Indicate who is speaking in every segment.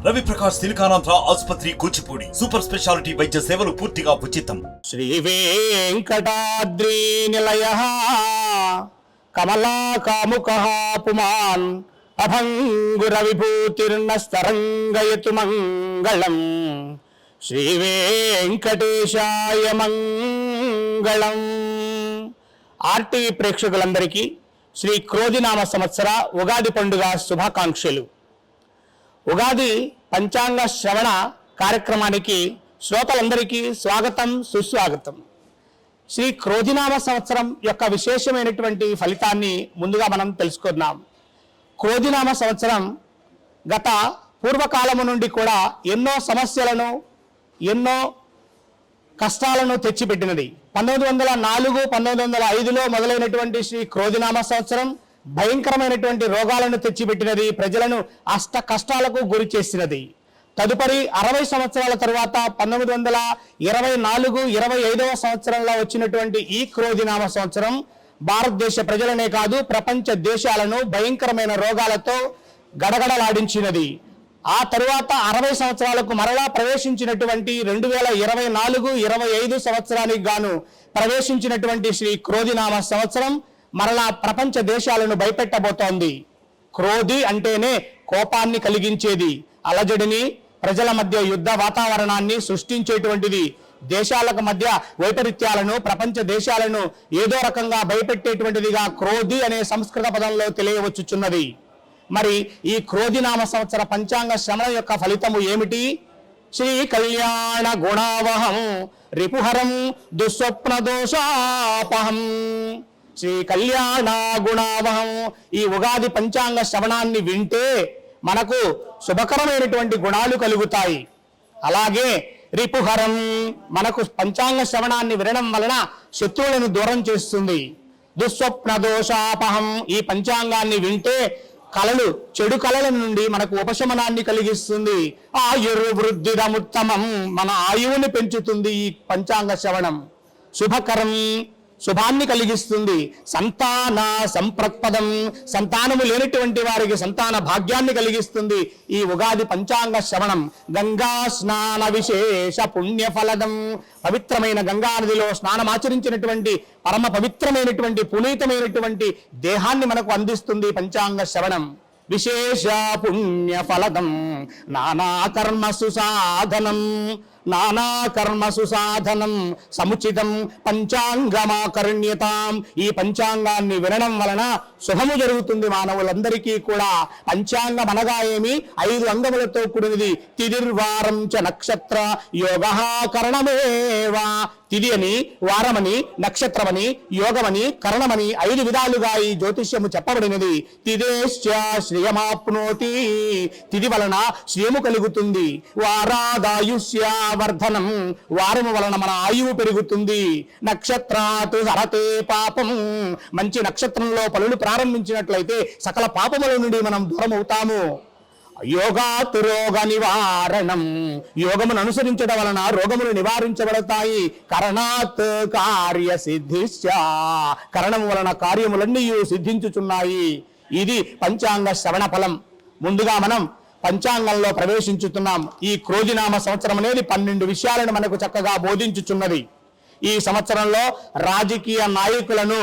Speaker 1: రవి ప్రకాష్ సిలికానాంధ్ర ఆసుపత్రి Kuchipudi super speciality వైద్య సేవలు పూర్తిగా ఉచితం.
Speaker 2: శ్రీ వెంకటాద్రి నిలయ కమలా కాముక పుమాన్ అభంగుర విభూతిర్నస్తరంగయతు మంగళం. శ్రీ వెంకటేశాయ మంగళం. ఆర్టీవీ ప్రేక్షకులందరికీ శ్రీ క్రోధినామ సంవత్సర ఉగాది పండుగ శుభాకాంక్షలు. ఉగాది పంచాంగ శ్రవణ కార్యక్రమానికి శ్రోతలందరికీ స్వాగతం, సుస్వాగతం. శ్రీ క్రోధినామ సంవత్సరం యొక్క విశేషమైనటువంటి ఫలితాన్ని ముందుగా మనం తెలుసుకుందాం. క్రోధినామ సంవత్సరం గత పూర్వకాలము నుండి కూడా ఎన్నో సమస్యలను, ఎన్నో కష్టాలను తెచ్చిపెట్టినది. 1904, 1905లో మొదలైనటువంటి శ్రీ క్రోధినామ సంవత్సరం భయంకరమైనటువంటి రోగాలను తెచ్చిపెట్టినది, ప్రజలను అష్ట కష్టాలకు గురి చేసినది. తదుపరి 60 సంవత్సరాల తరువాత 1924, 25వ సంవత్సరంలో వచ్చినటువంటి ఈ క్రోధినామ సంవత్సరం భారతదేశ ప్రజలనే కాదు ప్రపంచ దేశాలను భయంకరమైన రోగాలతో గడగడలాడించినది. ఆ తరువాత 60 సంవత్సరాలకు మరలా ప్రవేశించినటువంటి 2024, 25 సంవత్సరానికి గాను ప్రవేశించినటువంటి శ్రీ క్రోధినామ సంవత్సరం మరలా ప్రపంచ దేశాలను భయపెట్టబోతోంది. క్రోధి అంటేనే కోపాన్ని కలిగించేది, అలజడిని, ప్రజల మధ్య యుద్ధ వాతావరణాన్ని సృష్టించేటువంటిది, దేశాలకు మధ్య వైపరీత్యాలను, ప్రపంచ దేశాలను ఏదో రకంగా భయపెట్టేటువంటిదిగా క్రోధి అనే సంస్కృత పదంలో తెలియవచ్చుచున్నది. మరి ఈ క్రోధినామ సంవత్సర పంచాంగ శ్రవణ యొక్క ఫలితము ఏమిటి? శ్రీ కళ్యాణ గుణావహం రిపుహరం దుస్వప్న దోషాపహం. శ్రీ కళ్యాణ గుణావహం. ఈ ఉగాది పంచాంగ శ్రవణాన్ని వింటే మనకు శుభకరమైనటువంటి గుణాలు కలుగుతాయి. అలాగే రిపుహరం, మనకు పంచాంగ శ్రవణాన్ని వినడం వలన శత్రువులను దూరం చేస్తుంది. దుస్వప్న దోషాపహం. ఈ పంచాంగాన్ని వింటే కళలు, చెడు కళల నుండి మనకు ఉపశమనాన్ని కలిగిస్తుంది. ఆయుర్వృద్ధిదముత్తమం, మన ఆయువుని పెంచుతుంది ఈ పంచాంగ శ్రవణం. శుభకరం, శుభాన్ని కలిగిస్తుంది. సంతాన సంప్రత్పదం, సంతానము లేనటువంటి వారికి సంతాన భాగ్యాన్ని కలిగిస్తుంది ఈ ఉగాది పంచాంగ శ్రవణం. గంగా స్నాన విశేష పుణ్యఫలదం, పవిత్రమైన గంగా నదిలో స్నానమాచరించినటువంటి పరమ పవిత్రమైనటువంటి పునీతమైనటువంటి దేహాన్ని మనకు అందిస్తుంది పంచాంగ శ్రవణం. విశేష పుణ్యఫలదం నానా కర్మసు సాధనం, నానా కర్మసు సాధనం సముచితం పంచాంగమాకర్ణ్యతాం. ఈ పంచాంగాన్ని వినడం వలన శుభము జరుగుతుంది మానవులందరికీ కూడా. పంచాంగం అనగా ఏమి? 5 అంగములతో కూడినది. తిదిర్వారం చ నక్షత్ర యోగ కరణమేవా. తిది అని, వారమని, నక్షత్రమని, యోగమని, కరణమని 5 విధాలుగా ఈ జ్యోతిష్యము చెప్పబడినది. తిదేశ్చ శ్రియమాప్నోతి, తిది వలన శ్రియము కలుగుతుంది. వారాదాయుష్య వర్ధనం, వారము వలన మన ఆయువు పెరుగుతుంది. నక్షత్రాత్ హరతే పాపం, మంచి నక్షత్రంలో పనులు ప్రారంభించినట్లయితే సకల పాపముల నుండి మనం దూరం అవుతాము. యోగాత్ రోగ నివారణం, యోగమును అనుసరించడం వలన రోగములు నివారించబడతాయి. కరణాత్ కార్య సిద్ధిశ్చ, కరణం వలన కార్యములన్నీ సిద్ధించుచున్నాయి. ఇది పంచాంగ శ్రవణ ఫలం. ముందుగా మనం పంచాంగంలో ప్రవేశించుతున్నాం. ఈ క్రోధినామ సంవత్సరం అనేది 12 విషయాలను మనకు చక్కగా బోధించుచున్నది. ఈ సంవత్సరంలో రాజకీయ నాయకులను,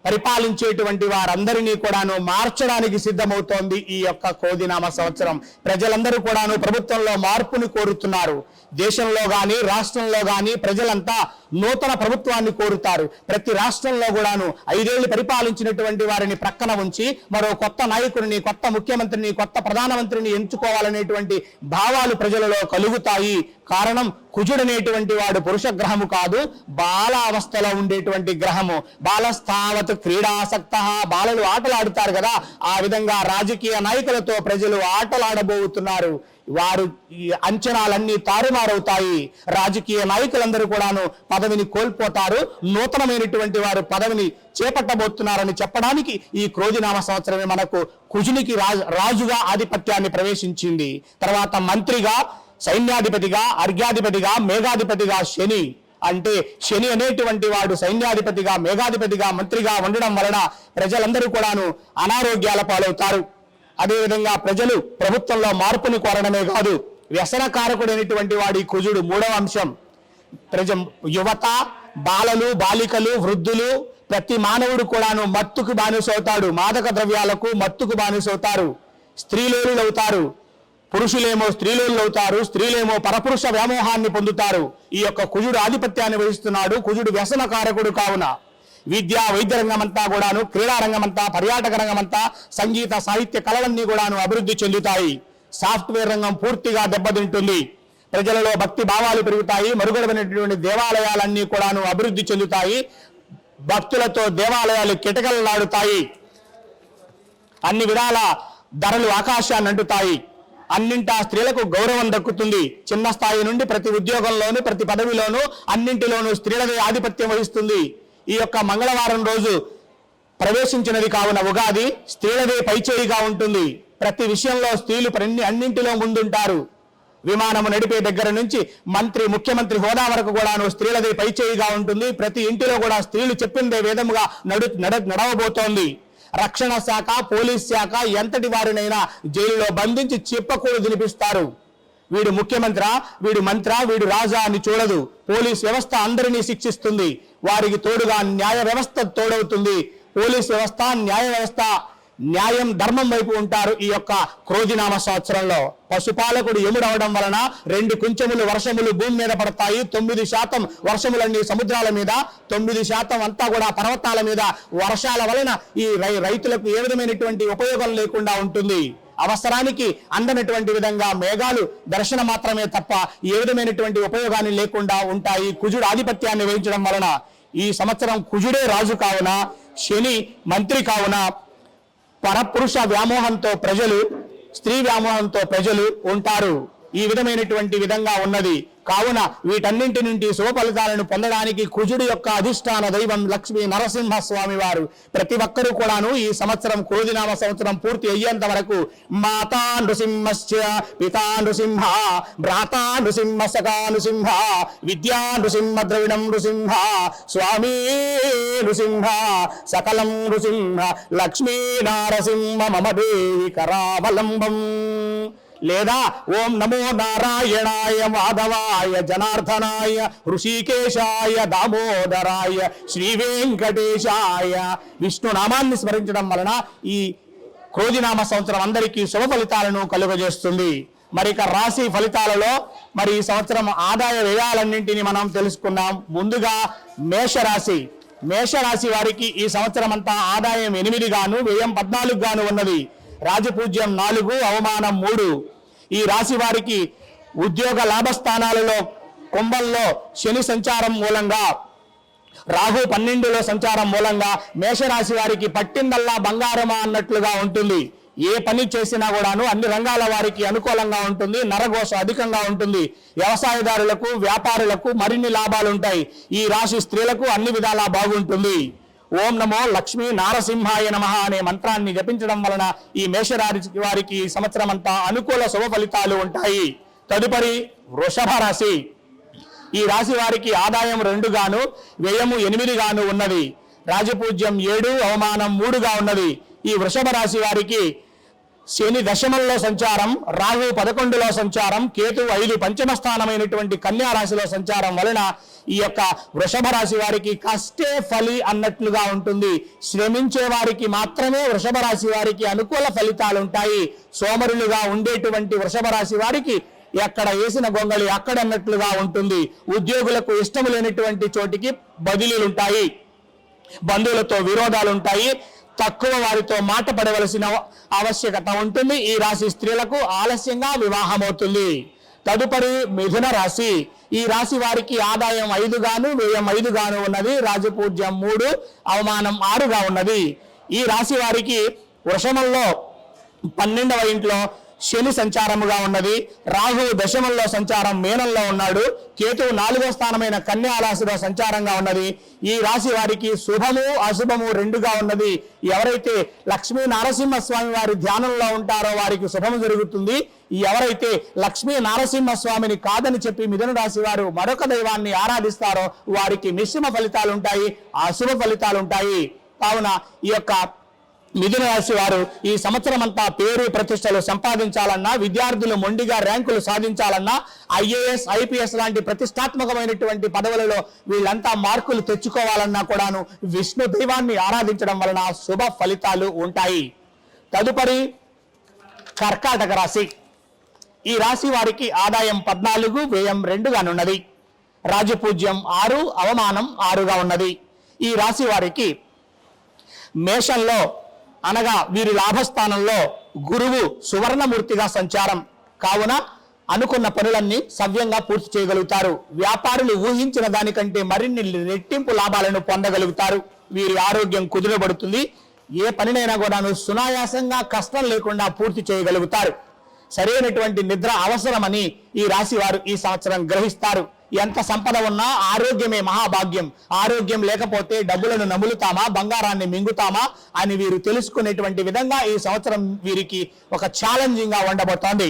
Speaker 2: పరిపాలించేటువంటి వారందరినీ కూడాను మార్చడానికి సిద్ధమవుతోంది ఈ యొక్క క్రోధినామ సంవత్సరం. ప్రజలందరూ కూడాను ప్రభుత్వంలో మార్పుని కోరుతున్నారు. దేశంలో గాని, రాష్ట్రంలో గాని ప్రజలంతా నూతన ప్రభుత్వాన్ని కోరుతారు. ప్రతి రాష్ట్రంలో కూడాను 5 ఏళ్లు పరిపాలించినటువంటి వారిని ప్రక్కన ఉంచి మరో కొత్త నాయకుడిని, కొత్త ముఖ్యమంత్రిని, కొత్త ప్రధానమంత్రిని ఎంచుకోవాలనేటువంటి భావాలు ప్రజలలో కలుగుతాయి. కారణం, కుజుడనేటువంటి వాడు పురుష గ్రహము కాదు, బాల అవస్థలో ఉండేటువంటి గ్రహము. బాలస్థావత్ క్రీడాసక్త, బాలలు ఆటలాడుతారు కదా, ఆ విధంగా రాజకీయ నాయకులతో ప్రజలు ఆటలాడబోతున్నారు. వారు అంచనాలన్నీ తారుమారవుతాయి. రాజకీయ నాయకులందరూ కూడాను పదవిని కోల్పోతారు. నూతనమైనటువంటి వారు పదవిని చేపట్టబోతున్నారని చెప్పడానికి ఈ క్రోధినామ సంవత్సరమే మనకు కుజునికి రాజుగా ఆధిపత్యాన్ని ప్రవేశించింది. తర్వాత మంత్రిగా, సైన్యాధిపతిగా, అర్ఘ్యాధిపతిగా, మేఘాధిపతిగా శని. అంటే శని అనేటువంటి వాడు సైన్యాధిపతిగా, మేఘాధిపతిగా, మంత్రిగా ఉండడం వలన ప్రజలందరూ కూడాను అనారోగ్యాల పాలవుతారు. అదేవిధంగా ప్రజలు ప్రభుత్వంలో మార్పుని కోరడమే కాదు, వ్యసనకారకుడైనటువంటి వాడి కుజుడు. మూడవ అంశం, యువత, బాలలు, బాలికలు, వృద్ధులు, ప్రతి మానవుడు కూడాను మత్తుకు బానిసవుతాడు. మాదక ద్రవ్యాలకు మత్తుకు బానిసవుతారు. స్త్రీలోలులవుతారు. పురుషులేమో స్త్రీలోలులవుతారు. స్త్రీలేమో పరపురుష వ్యామోహాన్ని పొందుతారు. ఈ యొక్క కుజుడు ఆధిపత్యాన్ని వహిస్తున్నాడు. కుజుడు వ్యసనకారకుడు కావున విద్యా వైద్య రంగమంతా కూడాను, క్రీడా రంగమంతా, పర్యాటక రంగమంతా, సంగీత సాహిత్య కళలన్నీ కూడాను అభివృద్ధి చెందుతాయి. సాఫ్ట్వేర్ రంగం పూర్తిగా దెబ్బతింటుంది. ప్రజలలో భక్తి భావాలు పెరుగుతాయి. మరుగుడమైనటువంటి దేవాలయాలన్నీ కూడాను అభివృద్ధి చెందుతాయి. భక్తులతో దేవాలయాలు కిటకలలాడుతాయి. అన్ని విధాల ధరలు ఆకాశాన్ని అంటుతాయి. అన్నింటా స్త్రీలకు గౌరవం దక్కుతుంది. చిన్న స్థాయి నుండి ప్రతి ఉద్యోగంలోనూ, ప్రతి పదవిలోనూ, అన్నింటిలోనూ స్త్రీలదే ఆధిపత్యం వహిస్తుంది. ఈ యొక్క మంగళవారం రోజు ప్రవేశించినది కావున ఉగాది స్త్రీలదే పైచేయిగా ఉంటుంది. ప్రతి విషయంలో స్త్రీలు అన్నింటిలో ముందుంటారు. విమానము నడిపే దగ్గర నుంచి మంత్రి, ముఖ్యమంత్రి హోదా వరకు కూడాను స్త్రీలదే పైచేయిగా ఉంటుంది. ప్రతి ఇంటిలో కూడా స్త్రీలు చెప్పిందే విధముగా నడవబోతోంది. రక్షణ శాఖ, పోలీస్ శాఖ ఎంతటి వారినైనా జైలులో బంధించి చెప్పకూడదు తినిపిస్తారు. వీడు ముఖ్యమంత్రి, వీడు మంత్రి, వీడు రాజా అని చూడదు. పోలీస్ వ్యవస్థ అందరినీ శిక్షిస్తుంది. వారికి తోడుగా న్యాయ వ్యవస్థ తోడవుతుంది. పోలీస్ వ్యవస్థ, న్యాయ వ్యవస్థ న్యాయం, ధర్మం వైపు ఉంటారు. ఈ యొక్క క్రోధినామ సంవత్సరంలో పశుపాలకుడు యముడవడం వలన 2 కుంచెములు వర్షములు భూమి మీద పడతాయి. 9% వర్షములన్నీ సముద్రాల మీద, 9% అంతా కూడా పర్వతాల మీద. వర్షాల వలన ఈ రైతులకు ఏ విధమైనటువంటి ఉపయోగం లేకుండా ఉంటుంది. అవసరానికి అందనటువంటి విధంగా మేఘాలు దర్శనం మాత్రమే తప్ప ఏ విధమైనటువంటి ఉపయోగాన్ని లేకుండా ఉంటాయి. కుజుడు ఆధిపత్యాన్ని వహించడం వలన ఈ సంవత్సరం కుజుడే రాజు కావున, శని మంత్రి కావున పరపురుష వ్యామోహంతో ప్రజలు, స్త్రీ వ్యామోహంతో ప్రజలు ఉంటారు. ఈ విధమైనటువంటి విధంగా ఉన్నది. కావున వీటన్నింటి నుండి శుభ ఫలితాలను పొందడానికి కుజుడు యొక్క అధిష్టాన దైవం లక్ష్మీ నరసింహస్వామి వారు ప్రతి ఒక్కరూ కూడాను ఈ సంవత్సరం క్రోధినామ సంవత్సరం పూర్తి అయ్యేంత వరకు మాతా నృసింహస్య పితా నృసింహ భ్రాతా నృసింహ సఖా నృసింహ విద్యా నృసింహ ద్రవిణం నృసింహ స్వామి నృసింహ సకలం నృసింహ లక్ష్మీ నారసింహ మమ దేవి కరావలంబం. లేదా ఓం నమో నారాయణాయ మాధవాయ జనార్దనాయ హృషికేశాయ దామోదరాయ శ్రీ వెంకటేశాయ విష్ణు నామాన్ని స్మరించడం వలన ఈ క్రోధినామ సంవత్సరం అందరికీ శుభ ఫలితాలను కలుగజేస్తుంది. మరి ఇక రాశి ఫలితాలలో మరి ఈ సంవత్సరం ఆదాయ వ్యయాలన్నింటినీ మనం తెలుసుకున్నాం. ముందుగా మేషరాశి. మేషరాశి వారికి ఈ సంవత్సరం అంతా ఆదాయం 8 గాను, వ్యయం 14 గాను ఉన్నది. రాజపూజ్యం 4, అవమానం 3. ఈ రాశి వారికి ఉద్యోగ లాభస్థానాలలో కుంభంలో శని సంచారం మూలంగా, రాహు 12లో సంచారం మూలంగా మేషరాశి వారికి పట్టిందల్లా బంగారమా అన్నట్లుగా ఉంటుంది. ఏ పని చేసినా కూడాను అన్ని రంగాల వారికి అనుకూలంగా ఉంటుంది. నరఘోష అధికంగా ఉంటుంది. వ్యవసాయదారులకు, వ్యాపారులకు మరిన్ని లాభాలు ఉంటాయి. ఈ రాశి స్త్రీలకు అన్ని విధాలా బాగుంటుంది. ఓం నమో లక్ష్మీ నారసింహాయ నమః అనే మంత్రాన్ని జపించడం వలన ఈ మేషరాశి వారికి ఈ సంవత్సరం అంతా అనుకూల శుభ ఫలితాలు ఉంటాయి. తదుపరి వృషభ రాశి. ఈ రాశి వారికి ఆదాయం 2 గాను, వ్యయము 8 గాను ఉన్నది. రాజపూజ్యం 7, అవమానం 3గా ఉన్నది. ఈ వృషభ రాశి వారికి శని దశమంలో సంచారం, రాహు 11లో సంచారం, కేతు 5 పంచమ స్థానమైనటువంటి కన్యా రాశిలో సంచారం వలన ఈ యొక్క వృషభ రాశి వారికి కష్టే ఫలి అన్నట్లుగా ఉంటుంది. శ్రమించే వారికి మాత్రమే వృషభ రాశి వారికి అనుకూల ఫలితాలు ఉంటాయి. సోమరులుగా ఉండేటువంటి వృషభ రాశి వారికి ఎక్కడ వేసిన గొంగళి అక్కడన్నట్లుగా ఉంటుంది. ఉద్యోగులకు ఇష్టం లేనటువంటి చోటికి బదిలీలుంటాయి. బంధువులతో విరోధాలు ఉంటాయి. తక్కువ వారితో మాట పడవలసిన ఆవశ్యకత ఉంటుంది. ఈ రాశి స్త్రీలకు ఆలస్యంగా వివాహం అవుతుంది. తదుపరి మిథున రాశి. ఈ రాశి వారికి ఆదాయం 5 గాను, వ్యయం 5 గాను ఉన్నది. రాజపూజ్యం 3, అవమానం 6గా ఉన్నది. ఈ రాశి వారికి వృషభంలో 12వ ఇంట్లో శని సంచారముగా ఉన్నది. రాహు దశమంలో సంచారం మీనంలో ఉన్నాడు. కేతు 4వ స్థానమైన కన్యా రాశిలో సంచారంగా ఉన్నది. ఈ రాశి వారికి శుభము అశుభము 2గా ఉన్నది. ఎవరైతే లక్ష్మీ నరసింహస్వామి వారి ధ్యానంలో ఉంటారో వారికి శుభము జరుగుతుంది. ఎవరైతే లక్ష్మీ నరసింహస్వామిని కాదని చెప్పి మిథున రాశి వారు మరొక దైవాన్ని ఆరాధిస్తారో వారికి మిశ్రమ ఫలితాలు ఉంటాయి, అశుభ ఫలితాలు ఉంటాయి. కావున ఈ యొక్క మిథున రాశి వారు ఈ సంవత్సరం అంతా పేరు ప్రతిష్టలు సంపాదించాలన్నా, విద్యార్థులు మొండిగా ర్యాంకులు సాధించాలన్నా, ఐఏఎస్ ఐపీఎస్ లాంటి ప్రతిష్టాత్మకమైనటువంటి పదవులలో వీళ్ళంతా మార్కులు తెచ్చుకోవాలన్నా కూడాను విష్ణు దైవాన్ని ఆరాధించడం వలన శుభ ఫలితాలు ఉంటాయి. తదుపరి కర్కాటక రాశి. ఈ రాశి వారికి ఆదాయం 14, వ్యయం 2గానున్నది. రాజపూజ్యం 6, అవమానం 6గా ఉన్నది. ఈ రాశి వారికి మేషంలో అనగా వీరి లాభస్థానంలో గురువు సువర్ణమూర్తిగా సంచారం కావున అనుకున్న పనులన్నీ సవ్యంగా పూర్తి చేయగలుగుతారు. వ్యాపారులు ఊహించిన దానికంటే మరిన్ని రెట్టింపు లాభాలను పొందగలుగుతారు. వీరి ఆరోగ్యం కుదురబడుతుంది. ఏ పనినైనా కూడాను సునాయాసంగా కష్టం లేకుండా పూర్తి చేయగలుగుతారు. సరైనటువంటి నిద్ర అవసరమని ఈ రాశి వారు ఈ సంవత్సరం గ్రహిస్తారు. ఎంత సంపద ఉన్నా ఆరోగ్యమే మహాభాగ్యం. ఆరోగ్యం లేకపోతే డబ్బులను నములుతామా, బంగారాన్ని మింగుతామా అని వీరు తెలుసుకునేటువంటి విధంగా ఈ సంవత్సరం వీరికి ఒక ఛాలెంజింగ్ గా ఉండబోతోంది.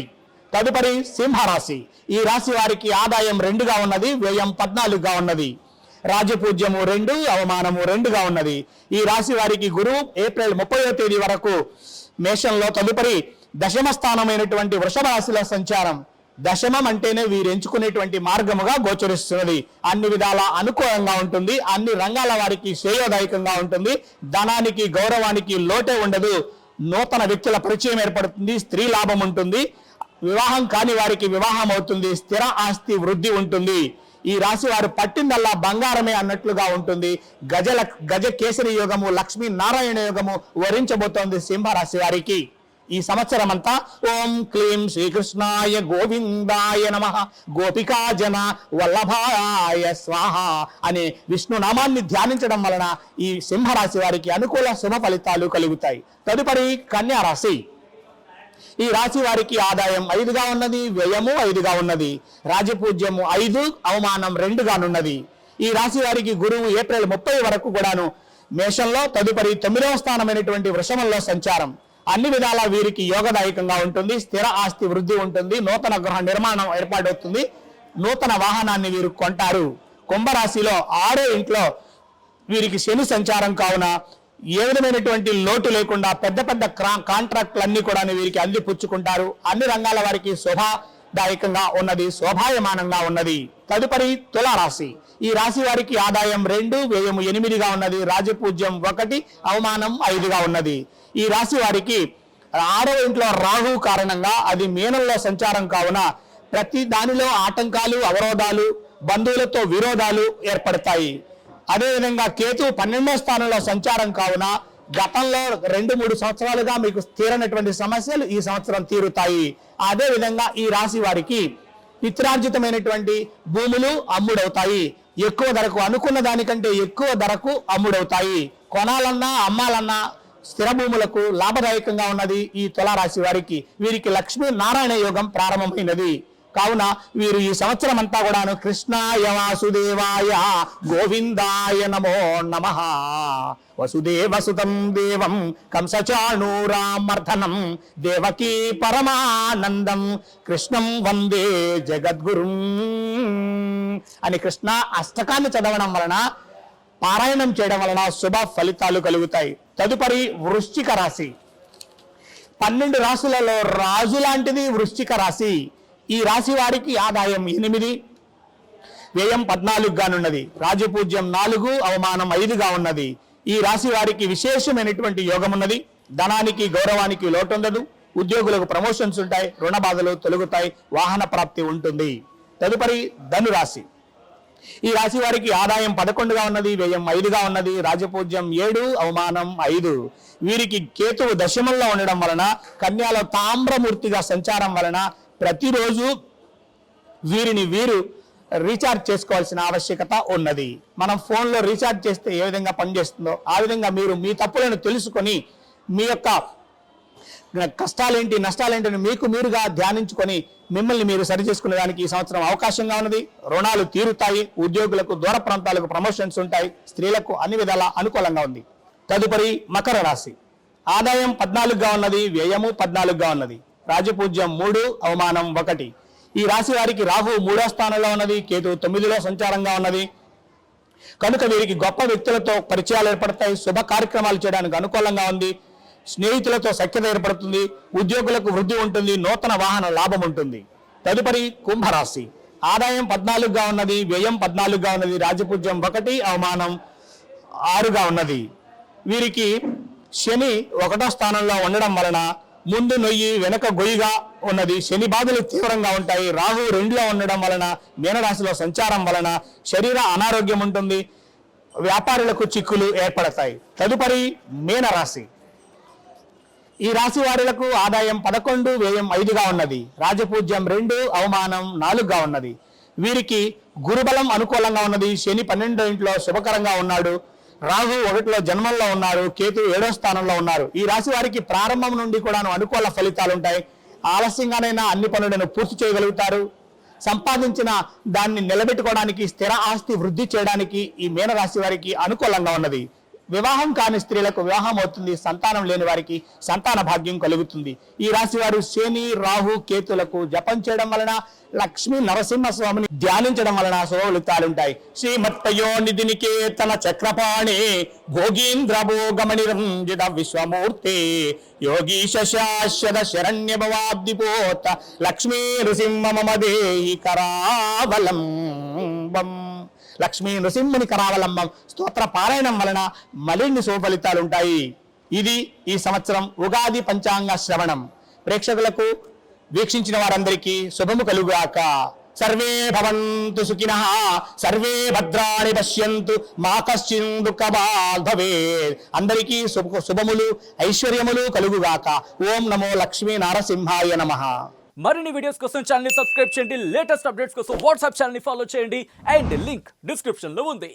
Speaker 2: తదుపరి సింహరాశి. ఈ రాశి వారికి ఆదాయం 2గా ఉన్నది, వ్యయం 14గా ఉన్నది. రాజపూజ్యము 2, అవమానము 2గా ఉన్నది. ఈ రాశి వారికి గురువు ఏప్రిల్ 30వ తేదీ వరకు మేషంలో, తదుపరి దశమ స్థానమైనటువంటి వృషభ రాశిలో సంచారం. దశమం అంటేనే వీరు ఎంచుకునేటువంటి మార్గముగా గోచరిస్తున్నది. అన్ని విధాల అనుకూలంగా ఉంటుంది. అన్ని రంగాల వారికి శ్రేయోదాయకంగా ఉంటుంది. ధనానికి గౌరవానికి లోటే ఉండదు. నూతన వ్యక్తుల పరిచయం ఏర్పడుతుంది. స్త్రీ లాభం ఉంటుంది. వివాహం కాని వారికి వివాహం అవుతుంది. స్థిర ఆస్తి వృద్ధి ఉంటుంది. ఈ రాశి వారు పట్టిందల్లా బంగారమే అన్నట్లుగా ఉంటుంది. గజ కేసరి యోగము, లక్ష్మీ నారాయణ యోగము వరించబోతోంది సింహరాశి వారికి. ఈ సంవత్సరం అంతా ఓం క్లీం శ్రీకృష్ణాయ గోవిందాయ నమః, గోపికా జన వల్లభాయ స్వాహ అనే విష్ణు నామాన్ని ధ్యానించడం వలన ఈ సింహరాశి వారికి అనుకూల శుభ ఫలితాలు కలుగుతాయి. తదుపరి కన్యా రాశి. ఈ రాశి వారికి ఆదాయం 5గా ఉన్నది, వ్యయము 5గా ఉన్నది. రాజపూజ్యము 5, అవమానం 2గానున్నది. ఈ రాశి వారికి గురువు ఏప్రిల్ 30 వరకు కూడాను మేషంలో, తదుపరి 9వ స్థానమైనటువంటి వృషభంలో సంచారం. అన్ని విధాలా వీరికి యోగదాయకంగా ఉంటుంది. స్థిర ఆస్తి వృద్ధి ఉంటుంది. నూతన గృహ నిర్మాణం ఏర్పాటవుతుంది. నూతన వాహనాన్ని వీరు కొంటారు. కుంభరాశిలో 6వ ఇంట్లో వీరికి శని సంచారం కావున ఏ విధమైనటువంటి లోటు లేకుండా పెద్ద పెద్ద కాంట్రాక్టులన్నీ కూడా వీరికి అందిపుచ్చుకుంటారు. అన్ని రంగాల వారికి శోభాదాయకంగా ఉన్నది, శోభాయమానంగా ఉన్నది. తదుపరి తులారాశి. ఈ రాశి వారికి ఆదాయం 2, వ్యయము 8గా ఉన్నది. రాజపూజ్యం 1, అవమానం 5గా ఉన్నది. ఈ రాశి వారికి 6వ ఇంట్లో రాహు కారణంగా అది మీనంలో సంచారం కావున ప్రతి దానిలో ఆటంకాలు, అవరోధాలు, బంధువులతో విరోధాలు ఏర్పడతాయి. అదేవిధంగా కేతు 12వ స్థానంలో సంచారం కావున గతంలో 2-3 సంవత్సరాలుగా మీకు తీరనటువంటి సమస్యలు ఈ సంవత్సరం తీరుతాయి. అదేవిధంగా ఈ రాశి వారికి పిత్రార్జితమైనటువంటి భూములు అమ్ముడవుతాయి. ఎక్కువ ధరకు, అనుకున్న దానికంటే ఎక్కువ ధరకు అమ్ముడవుతాయి. కొనాలన్నా అమ్మాలన్నా స్థిర భూములకు లాభదాయకంగా ఉన్నది ఈ తులారాశి వారికి. వీరికి లక్ష్మీ నారాయణ యోగం ప్రారంభమైనది కావున వీరు ఈ సంవత్సరం అంతా కూడాను కృష్ణాయ వాసుదేవాయ గోవిందాయ నమో నమః, వసుదేవసుతం దేవం కంసచాణూరామర్ధనం దేవకీ పరమానందం కృష్ణం వందే జగద్గురుం అని కృష్ణ అష్టకాన్ని చదవడం వలన, పారాయణం చేయడం వలన శుభ ఫలితాలు కలుగుతాయి. తదుపరి వృశ్చిక రాశి. 12 రాశులలో రాజు లాంటిది వృశ్చిక రాశి. ఈ రాశి వారికి ఆదాయం 8, వ్యయం 14గానున్నది. రాజపూజ్యం 4, అవమానం 5గా ఉన్నది. ఈ రాశి వారికి విశేషమైనటువంటి యోగం ఉన్నది. ధనానికి గౌరవానికి లోటు ఉండదు. ఉద్యోగులకు ప్రమోషన్స్ ఉంటాయి. రుణ బాధలు తొలగుతాయి. వాహన ప్రాప్తి ఉంటుంది. తదుపరి ధనురాశి. ఈ రాశి వారికి ఆదాయం 11గా ఉన్నది, వ్యయం 5గా ఉన్నది. రాజపూజ్యం 7, అవమానం 5. వీరికి కేతువు దశమంలో ఉండడం వలన, కన్యాలో తామ్రమూర్తిగా సంచారం వలన ప్రతిరోజు వీరిని వీరు రీఛార్జ్ చేసుకోవాల్సిన ఆవశ్యకత ఉన్నది. మనం ఫోన్లో రీఛార్జ్ చేస్తే ఏ విధంగా పనిచేస్తుందో ఆ విధంగా మీరు మీ తప్పులను తెలుసుకొని మీ యొక్క కష్టాలేంటి నష్టాలేంటి మీకు మీరుగా ధ్యానించుకొని మిమ్మల్ని మీరు సరి చేసుకునే దానికి ఈ సంవత్సరం అవకాశంగా ఉన్నది. రుణాలు తీరుతాయి. ఉద్యోగులకు దూర ప్రాంతాలకు ప్రమోషన్స్ ఉంటాయి. స్త్రీలకు అన్ని విధాలా అనుకూలంగా ఉంది. తదుపరి మకర రాశి. ఆదాయం 14గా ఉన్నది, వ్యయము 14గా ఉన్నది. రాజపూజ్యం 3, అవమానం 1. ఈ రాశి వారికి రాహు 3వ స్థానంలో ఉన్నది, కేతు 9లో సంచారంగా ఉన్నది. కనుక వీరికి గొప్ప వ్యక్తులతో పరిచయాలు ఏర్పడతాయి. శుభ కార్యక్రమాలు చేయడానికి అనుకూలంగా ఉంది. స్నేహితులతో సఖ్యత ఏర్పడుతుంది, ఉద్యోగులకు వృద్ధి ఉంటుంది, నూతన వాహన లాభం ఉంటుంది. తదుపరి కుంభరాశి. ఆదాయం 14గా ఉన్నది, వ్యయం 14గా ఉన్నది, రాజపూజ్యం 1, అవమానం 6గా ఉన్నది. వీరికి శని 1వ స్థానంలో ఉండడం వలన ముందు నొయ్యి వెనక గొయ్యిగా ఉన్నది. శని బాధలు తీవ్రంగా ఉంటాయి. రాహు 2లో ఉండడం వలన మీనరాశిలో సంచారం వలన శరీర అనారోగ్యం ఉంటుంది. వ్యాపారులకు చిక్కులు ఏర్పడతాయి. తదుపరి మీనరాశి. ఈ రాశి వారులకు ఆదాయం 11, వ్యయం 5గా ఉన్నది, రాజపూజ్యం 2, అవమానం 4గా ఉన్నది. వీరికి గురుబలం అనుకూలంగా ఉన్నది. శని 12వ ఇంట్లో శుభకరంగా ఉన్నాడు. రాహు 1లో జన్మంలో ఉన్నారు. కేతు 7వ స్థానంలో ఉన్నారు. ఈ రాశి వారికి ప్రారంభం నుండి కూడా అనుకూల ఫలితాలు ఉంటాయి. ఆలస్యంగానైనా అన్ని పనులను పూర్తి చేయగలుగుతారు. సంపాదించిన దాన్ని నిలబెట్టుకోవడానికి, స్థిర ఆస్తి వృద్ధి చేయడానికి ఈ మీనరాశి వారికి అనుకూలంగా ఉన్నది. వివాహం కాని స్త్రీలకు వివాహం అవుతుంది. సంతానం లేని వారికి సంతాన భాగ్యం కలుగుతుంది. ఈ రాశి వారు శని, రాహు, కేతులకు జపం చేయడం వలన, లక్ష్మీ నరసింహస్వామిని ధ్యానించడం వలన శుభ ఫలితాలుంటాయి. శ్రీమత్తయో నిధినికేతన చక్రపాణి భోగీంద్ర భోగమణిరంజిత విశ్వమూర్తి యోగీశ శాశ్వత శరణ్య భవాబ్దిపోత లక్ష్మీ నృసింహ మమ దేహి కరావలంబం. లక్ష్మీ నృసింహుని కరావలంబం స్తోత్ర పారాయణం వలన మరిన్ని శుభ ఫలితాలు ఉంటాయి. ఇది ఈ సంవత్సరం ఉగాది పంచాంగ శ్రవణం. ప్రేక్షకులకు, వీక్షించిన వారందరికీ శుభము కలుగాక. సర్వే భవంతు సుఖినః, సర్వే భద్రాణి పశ్యంతు, మా కశ్చిన్ దుఃఖభాగ్ భవేత్. అందరికీ శుభములు, ఐశ్వర్యములు కలుగుగాక. ఓం నమో లక్ష్మీ నారసింహాయ నమః.
Speaker 3: మరిన్ని వీడియోస్ కోసం ఛానల్ ని సబ్స్క్రైబ్ చేయండి. లేటెస్ట్ అప్డేట్స్ కోసం వాట్సాప్ ఛానల్ ని ఫాలో చేయండి. అండ్ లింక్ డిస్క్రిప్షన్ లో ఉంది.